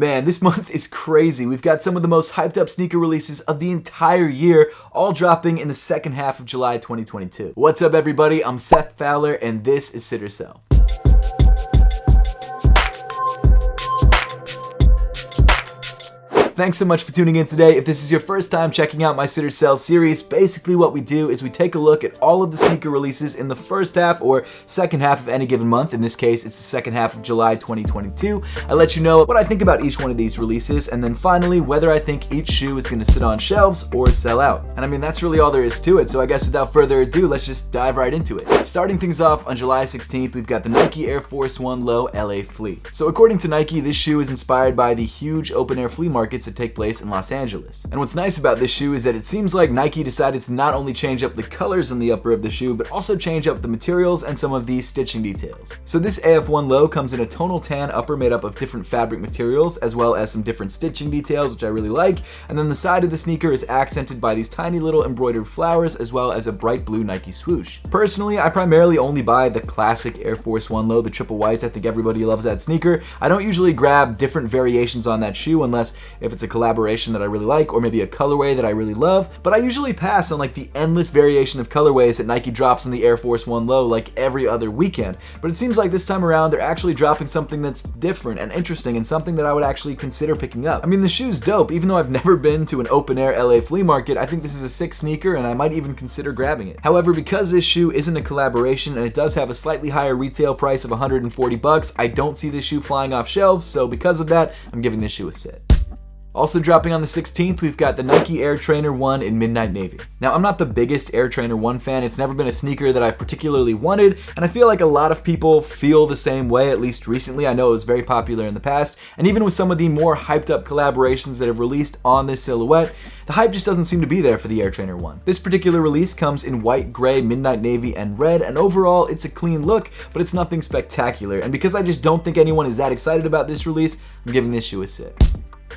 Man, this month is crazy. We've got some of the most hyped up sneaker releases of the entire year, all dropping in the second half of July 2022. What's up, everybody? I'm Seth Fowler, and this is Sit or Sell. Thanks so much for tuning in today. If this is your first time checking out my Sit or Sell series, basically what we do is we take a look at all of the sneaker releases in the first half or second half of any given month. In this case, it's the second half of July 2022. I let you know what I think about each one of these releases, and then finally, whether I think each shoe is gonna sit on shelves or sell out. And I mean, that's really all there is to it, so I guess without further ado, let's just dive right into it. Starting things off on July 16th, we've got the Nike Air Force 1 Low LA Flea. So according to Nike, this shoe is inspired by the huge open-air flea markets that take place in Los Angeles. And what's nice about this shoe is that it seems like Nike decided to not only change up the colors on the upper of the shoe, but also change up the materials and some of the stitching details. So this AF1 Low comes in a tonal tan upper made up of different fabric materials, as well as some different stitching details, which I really like. And then the side of the sneaker is accented by these tiny little embroidered flowers, as well as a bright blue Nike swoosh. Personally, I primarily only buy the classic Air Force 1 Low, the triple whites. I think everybody loves that sneaker. I don't usually grab different variations on that shoe unless if it's a collaboration that I really like, or maybe a colorway that I really love, but I usually pass on like the endless variation of colorways that Nike drops in the Air Force 1 Low like every other weekend. But it seems like this time around they're actually dropping something that's different and interesting and something that I would actually consider picking up. I mean, the shoe's dope. Even though I've never been to an open air LA flea market, I think this is a sick sneaker and I might even consider grabbing it. However, because this shoe isn't a collaboration and it does have a slightly higher retail price of $140, I don't see this shoe flying off shelves, so because of that, I'm giving this shoe a sit. Also dropping on the 16th, we've got the Nike Air Trainer 1 in Midnight Navy. Now, I'm not the biggest Air Trainer 1 fan. It's never been a sneaker that I've particularly wanted, and I feel like a lot of people feel the same way, at least recently. I know it was very popular in the past, and even with some of the more hyped up collaborations that have released on this silhouette, the hype just doesn't seem to be there for the Air Trainer 1. This particular release comes in white, gray, midnight navy, and red, and overall, it's a clean look, but it's nothing spectacular. And because I just don't think anyone is that excited about this release, I'm giving this shoe a sit.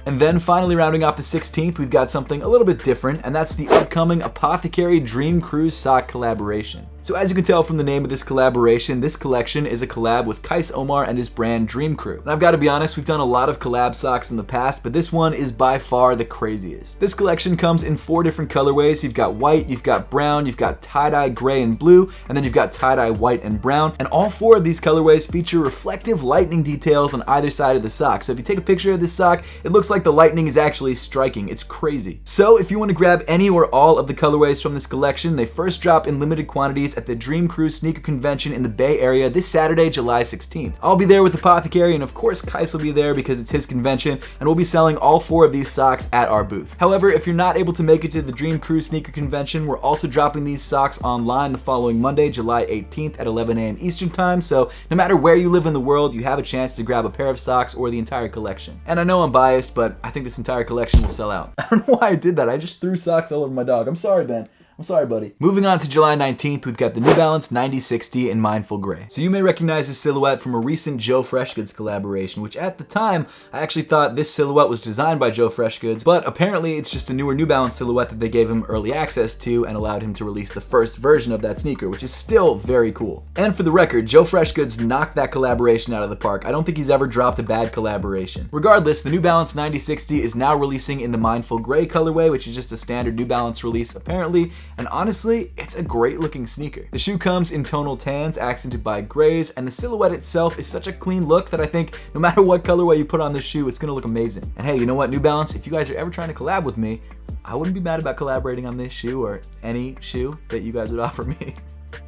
And then finally rounding off the 16th, we've got something a little bit different, and that's the upcoming Apothecary Dream Cruise sock collaboration. So as you can tell from the name of this collaboration, this collection is a collab with Kais Omar and his brand Dream Crew. And I've got to be honest, we've done a lot of collab socks in the past, but this one is by far the craziest. This collection comes in 4 different colorways. You've got white, you've got brown, you've got tie-dye gray and blue, and then you've got tie-dye white and brown. And all 4 of these colorways feature reflective lightning details on either side of the sock. So if you take a picture of this sock, it looks like the lightning is actually striking. It's crazy. So if you want to grab any or all of the colorways from this collection, they first drop in limited quantities at the Dream Crew Sneaker Convention in the Bay Area this Saturday, July 16th. I'll be there with Apothecary, and of course Kais will be there because it's his convention, and we'll be selling all 4 of these socks at our booth. However, if you're not able to make it to the Dream Crew Sneaker Convention, we're also dropping these socks online the following Monday, July 18th at 11 a.m. Eastern Time, so no matter where you live in the world, you have a chance to grab a pair of socks or the entire collection. And I know I'm biased, but I think this entire collection will sell out. I don't know why I did that. I just threw socks all over my dog. I'm sorry, Ben. I'm sorry, buddy. Moving on to July 19th, we've got the New Balance 9060 in Mindful Gray. So you may recognize this silhouette from a recent Joe Freshgoods collaboration, which at the time, I actually thought this silhouette was designed by Joe Freshgoods, but apparently it's just a newer New Balance silhouette that they gave him early access to and allowed him to release the first version of that sneaker, which is still very cool. And for the record, Joe Freshgoods knocked that collaboration out of the park. I don't think he's ever dropped a bad collaboration. Regardless, the New Balance 9060 is now releasing in the Mindful Gray colorway, which is just a standard New Balance release apparently, and honestly, it's a great looking sneaker. The shoe comes in tonal tans accented by grays, and the silhouette itself is such a clean look that I think no matter what colorway you put on this shoe, it's gonna look amazing. And hey, you know what, New Balance, if you guys are ever trying to collab with me, I wouldn't be mad about collaborating on this shoe or any shoe that you guys would offer me.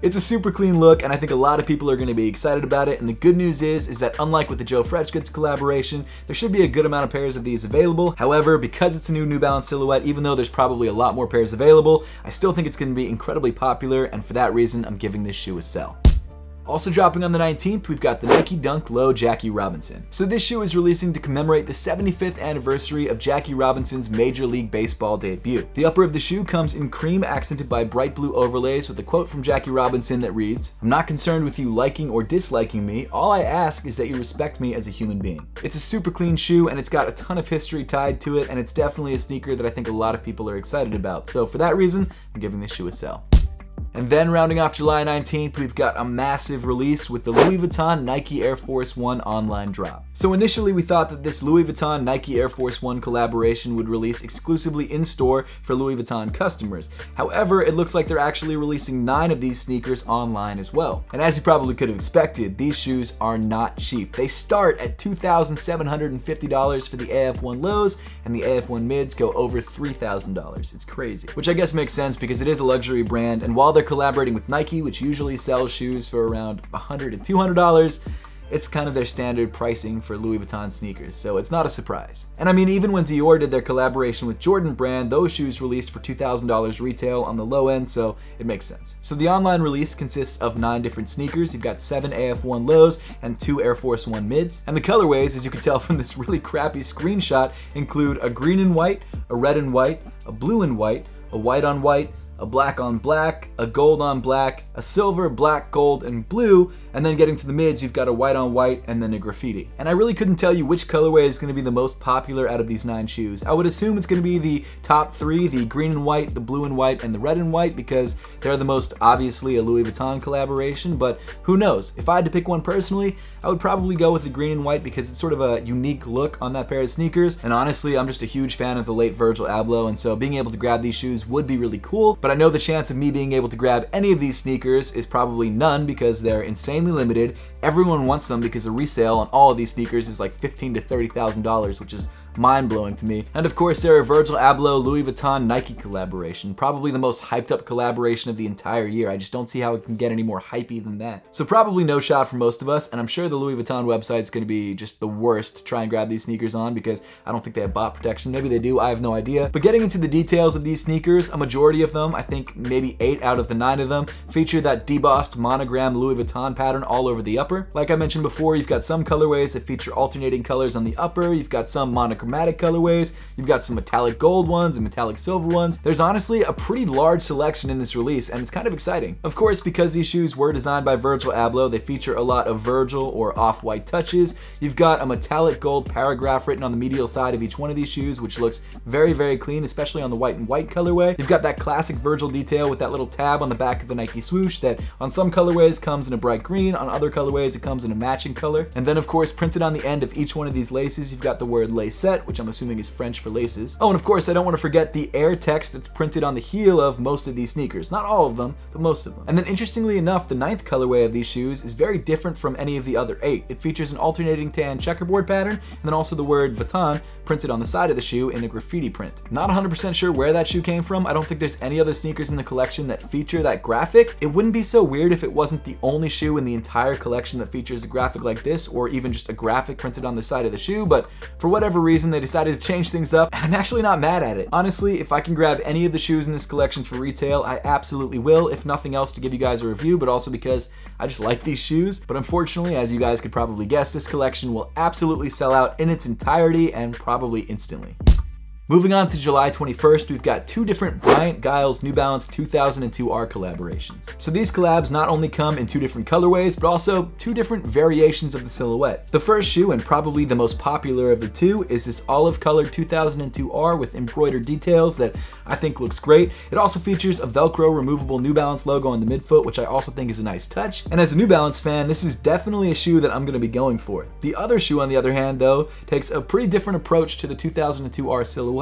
It's a super clean look, and I think a lot of people are going to be excited about it, and the good news is that unlike with the Joe Freshgoods collaboration, there should be a good amount of pairs of these available. However, because it's a New Balance silhouette, even though there's probably a lot more pairs available, I still think it's going to be incredibly popular, and for that reason, I'm giving this shoe a sell. Also dropping on the 19th, we've got the Nike Dunk Low Jackie Robinson. So this shoe is releasing to commemorate the 75th anniversary of Jackie Robinson's Major League Baseball debut. The upper of the shoe comes in cream accented by bright blue overlays with a quote from Jackie Robinson that reads, "I'm not concerned with you liking or disliking me. All I ask is that you respect me as a human being." It's a super clean shoe, and it's got a ton of history tied to it, and it's definitely a sneaker that I think a lot of people are excited about. So for that reason, I'm giving this shoe a sell. And then rounding off July 19th, we've got a massive release with the Louis Vuitton Nike Air Force One online drop. So initially we thought that this Louis Vuitton Nike Air Force One collaboration would release exclusively in store for Louis Vuitton customers. However, it looks like they're actually releasing 9 of these sneakers online as well. And as you probably could have expected, these shoes are not cheap. They start at $2,750 for the AF1 lows, and the AF1 mids go over $3,000. It's crazy. Which I guess makes sense because it is a luxury brand, and while they're collaborating with Nike, which usually sells shoes for around $100 to $200, it's kind of their standard pricing for Louis Vuitton sneakers, so it's not a surprise. And I mean, even when Dior did their collaboration with Jordan brand, those shoes released for $2,000 retail on the low end, so it makes sense. So the online release consists of 9 different sneakers. You've got 7 AF1 lows and 2 Air Force One mids. And the colorways, as you can tell from this really crappy screenshot, include a green and white, a red and white, a blue and white, a white on white, a black on black, a gold on black, a silver, black, gold, and blue, and then getting to the mids, you've got a white on white and then a graffiti. And I really couldn't tell you which colorway is going to be the most popular out of these 9 shoes. I would assume it's going to be the top 3, the green and white, the blue and white, and the red and white, because they're the most obviously a Louis Vuitton collaboration, but who knows? If I had to pick one personally, I would probably go with the green and white because it's sort of a unique look on that pair of sneakers, and honestly, I'm just a huge fan of the late Virgil Abloh, and so being able to grab these shoes would be really cool, but I know the chance of me being able to grab any of these sneakers is probably none because they're insanely limited. Everyone wants them because the resale on all of these sneakers is like $15,000 to $30,000, which is mind-blowing to me. And of course, they're a Virgil Abloh Louis Vuitton Nike collaboration, probably the most hyped up collaboration of the entire year. I just don't see how it can get any more hypey than that. So probably no shot for most of us, and I'm sure the Louis Vuitton website is going to be just the worst to try and grab these sneakers on because I don't think they have bot protection. Maybe they do, I have no idea. But getting into the details of these sneakers, a majority of them, I think maybe 8 out of the 9 of them, feature that debossed monogram Louis Vuitton pattern all over the upper. Like I mentioned before, you've got some colorways that feature alternating colors on the upper, you've got some monochromatic colorways, you've got some metallic gold ones and metallic silver ones. There's honestly a pretty large selection in this release, and it's kind of exciting. Of course, because these shoes were designed by Virgil Abloh, they feature a lot of Virgil or off-white touches. You've got a metallic gold paragraph written on the medial side of each one of these shoes, which looks very, very clean, especially on the white and white colorway. You've got that classic Virgil detail with that little tab on the back of the Nike swoosh that on some colorways comes in a bright green, on other colorways it comes in a matching color. And then of course, printed on the end of each one of these laces, you've got the word lacette, which I'm assuming is French for laces. Oh, and of course, I don't want to forget the Air text that's printed on the heel of most of these sneakers. Not all of them, but most of them. And then interestingly enough, the 9th colorway of these shoes is very different from any of the other 8. It features an alternating tan checkerboard pattern, and then also the word Vuitton printed on the side of the shoe in a graffiti print. Not 100% sure where that shoe came from. I don't think there's any other sneakers in the collection that feature that graphic. It wouldn't be so weird if it wasn't the only shoe in the entire collection that features a graphic like this, or even just a graphic printed on the side of the shoe, but for whatever reason, they decided to change things up, and I'm actually not mad at it. Honestly, if I can grab any of the shoes in this collection for retail, I absolutely will, if nothing else to give you guys a review, but also because I just like these shoes. But unfortunately, as you guys could probably guess, this collection will absolutely sell out in its entirety and probably instantly. Moving on to July 21st, we've got 2 different Bryant Giles New Balance 2002R collaborations. So these collabs not only come in 2 different colorways, but also 2 different variations of the silhouette. The first shoe, and probably the most popular of the 2, is this olive-colored 2002R with embroidered details that I think looks great. It also features a Velcro removable New Balance logo on the midfoot, which I also think is a nice touch. And as a New Balance fan, this is definitely a shoe that I'm going to be going for. The other shoe, on the other hand, though, takes a pretty different approach to the 2002R silhouette.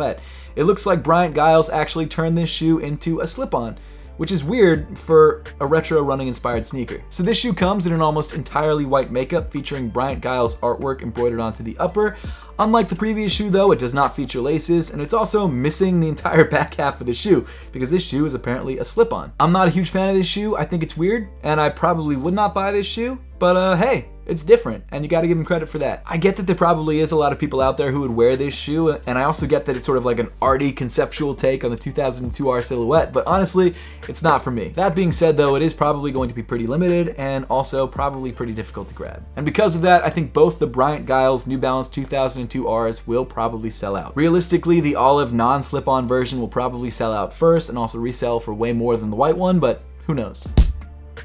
It looks like Bryant Giles actually turned this shoe into a slip-on, which is weird for a retro running inspired sneaker. So this shoe comes in an almost entirely white makeup featuring Bryant Giles artwork embroidered onto the upper. Unlike the previous shoe though, it does not feature laces, and it's also missing the entire back half of the shoe because this shoe is apparently a slip-on. I'm not a huge fan of this shoe. I think it's weird, and I probably would not buy this shoe, but hey, it's different, and you gotta give them credit for that. I get that there probably is a lot of people out there who would wear this shoe, and I also get that it's sort of like an arty conceptual take on the 2002R silhouette, but honestly, it's not for me. That being said though, it is probably going to be pretty limited, and also probably pretty difficult to grab. And because of that, I think both the Bryant Giles New Balance 2002Rs will probably sell out. Realistically, the olive non-slip-on version will probably sell out first, and also resell for way more than the white one, but who knows?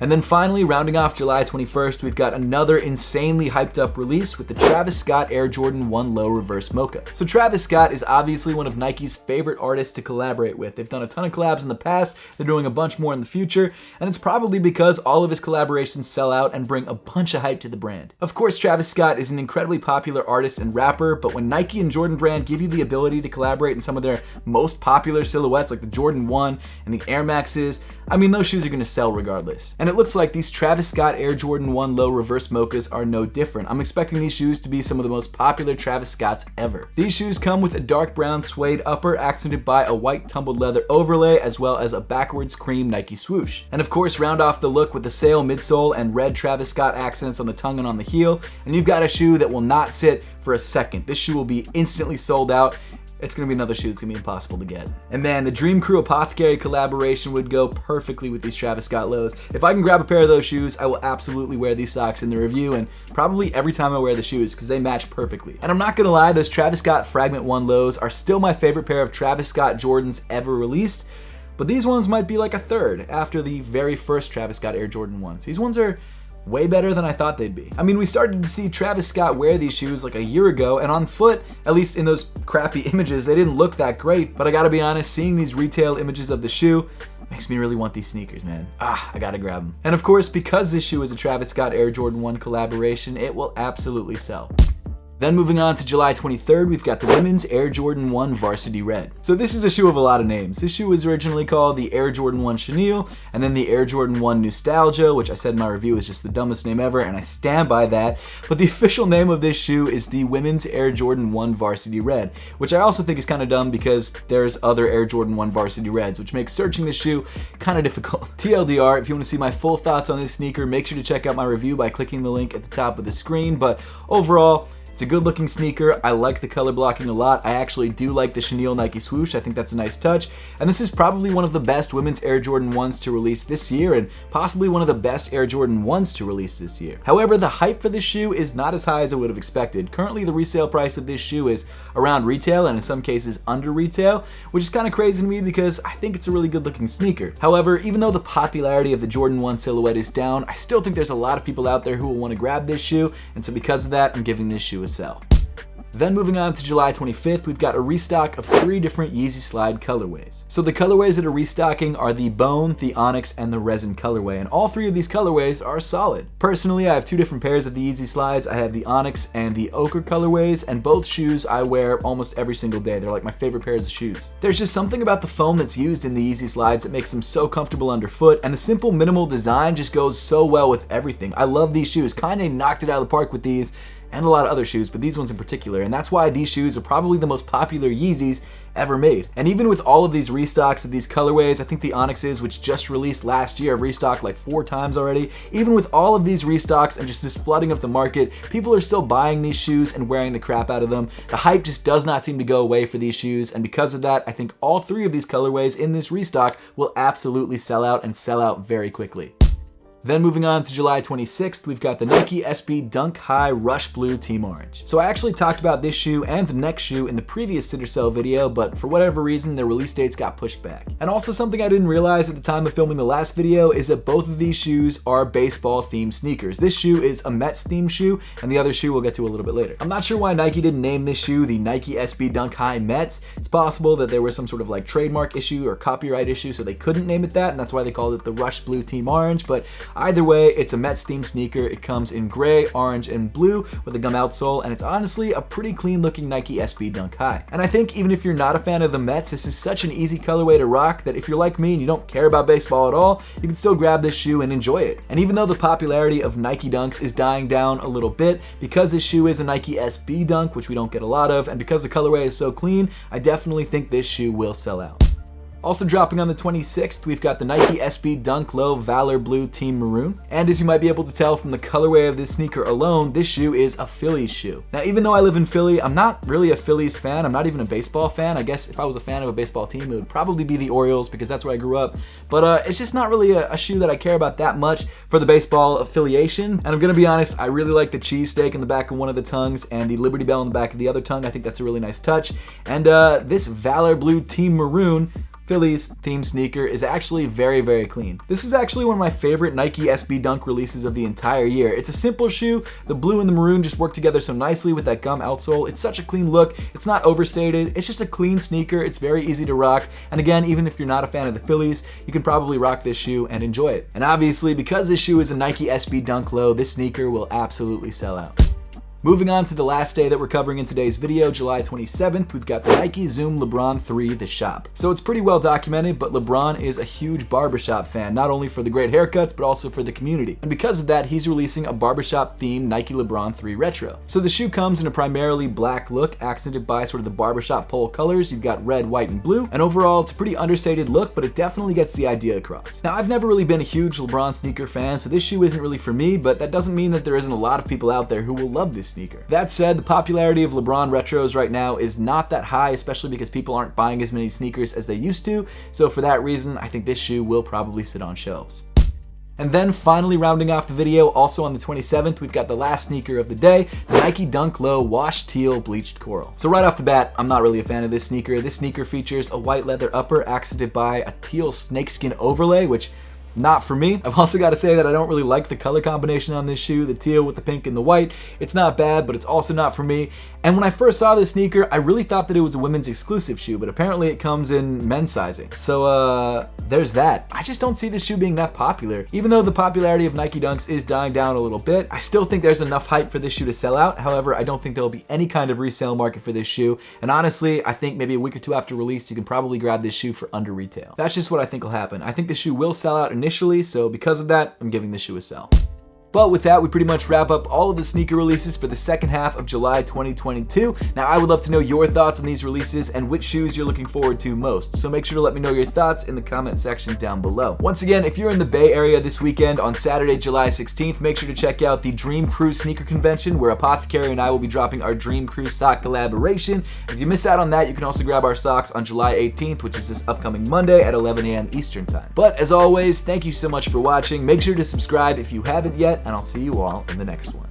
And then finally, rounding off July 21st, we've got another insanely hyped up release with the Travis Scott Air Jordan 1 Low Reverse Mocha. So Travis Scott is obviously one of Nike's favorite artists to collaborate with. They've done a ton of collabs in the past, they're doing a bunch more in the future, and it's probably because all of his collaborations sell out and bring a bunch of hype to the brand. Of course, Travis Scott is an incredibly popular artist and rapper, but when Nike and Jordan Brand give you the ability to collaborate in some of their most popular silhouettes like the Jordan 1 and the Air Maxes, I mean, those shoes are going to sell regardless. And it looks like these Travis Scott Air Jordan 1 Low Reverse Mochas are no different. I'm expecting these shoes to be some of the most popular Travis Scotts ever. These shoes come with a dark brown suede upper accented by a white tumbled leather overlay as well as a backwards cream Nike swoosh. And of course, round off the look with the sail midsole and red Travis Scott accents on the tongue and on the heel, and you've got a shoe that will not sit for a second. This shoe will be instantly sold out. It's gonna be another shoe that's gonna be impossible to get. And man, the Dream Crew Apothecary collaboration would go perfectly with these Travis Scott lows. If I can grab a pair of those shoes, I will absolutely wear these socks in the review and probably every time I wear the shoes because they match perfectly. And I'm not gonna lie, those Travis Scott Fragment 1 lows are still my favorite pair of Travis Scott Jordans ever released, but these ones might be like a third after the very first Travis Scott Air Jordan 1s. These ones are way better than I thought they'd be. I mean, we started to see Travis Scott wear these shoes like a year ago, and on foot, at least in those crappy images, they didn't look that great, but I gotta be honest, seeing these retail images of the shoe makes me really want these sneakers, man. I gotta grab them. And of course, because this shoe is a Travis Scott Air Jordan 1 collaboration, it will absolutely sell. Then moving on to July 23rd, we've got the women's Air Jordan 1 Varsity Red. So this is a shoe of a lot of names. This shoe was originally called the Air Jordan 1 Chenille, and then the Air Jordan 1 Nostalgia, which I said in my review is just the dumbest name ever, and I stand by that. But the official name of this shoe is the women's Air Jordan 1 Varsity Red, which I also think is kind of dumb because there's other Air Jordan 1 Varsity Reds, which makes searching this shoe kind of difficult. TLDR, if you want to see my full thoughts on this sneaker, make sure to check out my review by clicking the link at the top of the screen. But overall, it's a good looking sneaker. I like the color blocking a lot. I actually do like the chenille Nike swoosh. I think that's a nice touch. And this is probably one of the best women's Air Jordan 1s to release this year and possibly one of the best Air Jordan 1s to release this year. However, the hype for this shoe is not as high as I would have expected. Currently, the resale price of this shoe is around retail and in some cases under retail, which is kind of crazy to me because I think it's a really good looking sneaker. However, even though the popularity of the Jordan 1 silhouette is down, I still think there's a lot of people out there who will want to grab this shoe, and so because of that, I'm giving this shoe a sell. Then moving on to July 25th, we've got a restock of 3 different Yeezy Slide colorways. So the colorways that are restocking are the Bone, the Onyx, and the Resin colorway, and all 3 of these colorways are solid. Personally, I have 2 different pairs of the Yeezy Slides. I have the Onyx and the Ochre colorways, and both shoes I wear almost every single day. They're like my favorite pairs of shoes. There's just something about the foam that's used in the Yeezy Slides that makes them so comfortable underfoot, and the simple minimal design just goes so well with everything. I love these shoes. Kanye knocked it out of the park with these, and a lot of other shoes, but these ones in particular, and that's why these shoes are probably the most popular Yeezys ever made. And even with all of these restocks of these colorways, I think the Onyxes, which just released last year, have restocked like 4 times already. Even with all of these restocks and just this flooding of the market, people are still buying these shoes and wearing the crap out of them. The hype just does not seem to go away for these shoes, and because of that, I think all 3 of these colorways in this restock will absolutely sell out and sell out very quickly. Then moving on to July 26th, we've got the Nike SB Dunk High Rush Blue Team Orange. So I actually talked about this shoe and the next shoe in the previous Sitter Sell video, but for whatever reason, their release dates got pushed back. And also something I didn't realize at the time of filming the last video is that both of these shoes are baseball themed sneakers. This shoe is a Mets themed shoe, and the other shoe we'll get to a little bit later. I'm not sure why Nike didn't name this shoe the Nike SB Dunk High Mets. It's possible that there was some sort of like trademark issue or copyright issue, so they couldn't name it that, and that's why they called it the Rush Blue Team Orange, but either way, it's a Mets themed sneaker. It comes in gray, orange, and blue with a gum outsole, and it's honestly a pretty clean looking Nike SB Dunk High. And I think even if you're not a fan of the Mets, this is such an easy colorway to rock that if you're like me and you don't care about baseball at all, you can still grab this shoe and enjoy it. And even though the popularity of Nike Dunks is dying down a little bit, because this shoe is a Nike SB Dunk, which we don't get a lot of, and because the colorway is so clean, I definitely think this shoe will sell out. Also dropping on the 26th, we've got the Nike SB Dunk Low Valor Blue Team Maroon. And as you might be able to tell from the colorway of this sneaker alone, this shoe is a Phillies shoe. Now, even though I live in Philly, I'm not really a Phillies fan. I'm not even a baseball fan. I guess if I was a fan of a baseball team, it would probably be the Orioles because that's where I grew up. But it's just not really a shoe that I care about that much for the baseball affiliation. And I'm gonna be honest, I really like the cheesesteak in the back of one of the tongues and the Liberty Bell in the back of the other tongue. I think that's a really nice touch. And this Valor Blue Team Maroon Phillies theme sneaker is actually very, very clean. This is actually one of my favorite Nike SB Dunk releases of the entire year. It's a simple shoe. The blue and the maroon just work together so nicely with that gum outsole. It's such a clean look. It's not overstated. It's just a clean sneaker. It's very easy to rock. And again, even if you're not a fan of the Phillies, you can probably rock this shoe and enjoy it. And obviously, because this shoe is a Nike SB Dunk Low, this sneaker will absolutely sell out. Moving on to the last day that we're covering in today's video, July 27th, we've got the Nike Zoom LeBron 3 The Shop. So it's pretty well documented, but LeBron is a huge Barbershop fan, not only for the great haircuts, but also for the community. And because of that, he's releasing a Barbershop themed Nike LeBron 3 Retro. So the shoe comes in a primarily black look, accented by sort of the Barbershop pole colors. You've got red, white, and blue. And overall, it's a pretty understated look, but it definitely gets the idea across. Now, I've never really been a huge LeBron sneaker fan, so this shoe isn't really for me, but that doesn't mean that there isn't a lot of people out there who will love this sneaker. That said, the popularity of LeBron retros right now is not that high, especially because people aren't buying as many sneakers as they used to. So for that reason, I think this shoe will probably sit on shelves. And then finally rounding off the video, also on the 27th, we've got the last sneaker of the day, the Nike Dunk Low Washed Teal Bleached Coral. So right off the bat, I'm not really a fan of this sneaker. This sneaker features a white leather upper accented by a teal snakeskin overlay, which not for me. I've also got to say that I don't really like the color combination on this shoe, the teal with the pink and the white. It's not bad, but it's also not for me. And when I first saw this sneaker, I really thought that it was a women's exclusive shoe, but apparently it comes in men's sizing. So there's that. I just don't see this shoe being that popular. Even though the popularity of Nike Dunks is dying down a little bit, I still think there's enough hype for this shoe to sell out. However, I don't think there'll be any kind of resale market for this shoe. And honestly, I think maybe a week or two after release, you can probably grab this shoe for under retail. That's just what I think will happen. I think the shoe will sell out initially, so because of that, I'm giving this shoe a sell. But with that, we pretty much wrap up all of the sneaker releases for the second half of July 2022. Now, I would love to know your thoughts on these releases and which shoes you're looking forward to most. So make sure to let me know your thoughts in the comment section down below. Once again, if you're in the Bay Area this weekend on Saturday, July 16th, make sure to check out the Dream Crew Sneaker Convention, where Apothecary and I will be dropping our Dream Crew sock collaboration. If you miss out on that, you can also grab our socks on July 18th, which is this upcoming Monday at 11 a.m. Eastern Time. But as always, thank you so much for watching. Make sure to subscribe if you haven't yet, and I'll see you all in the next one.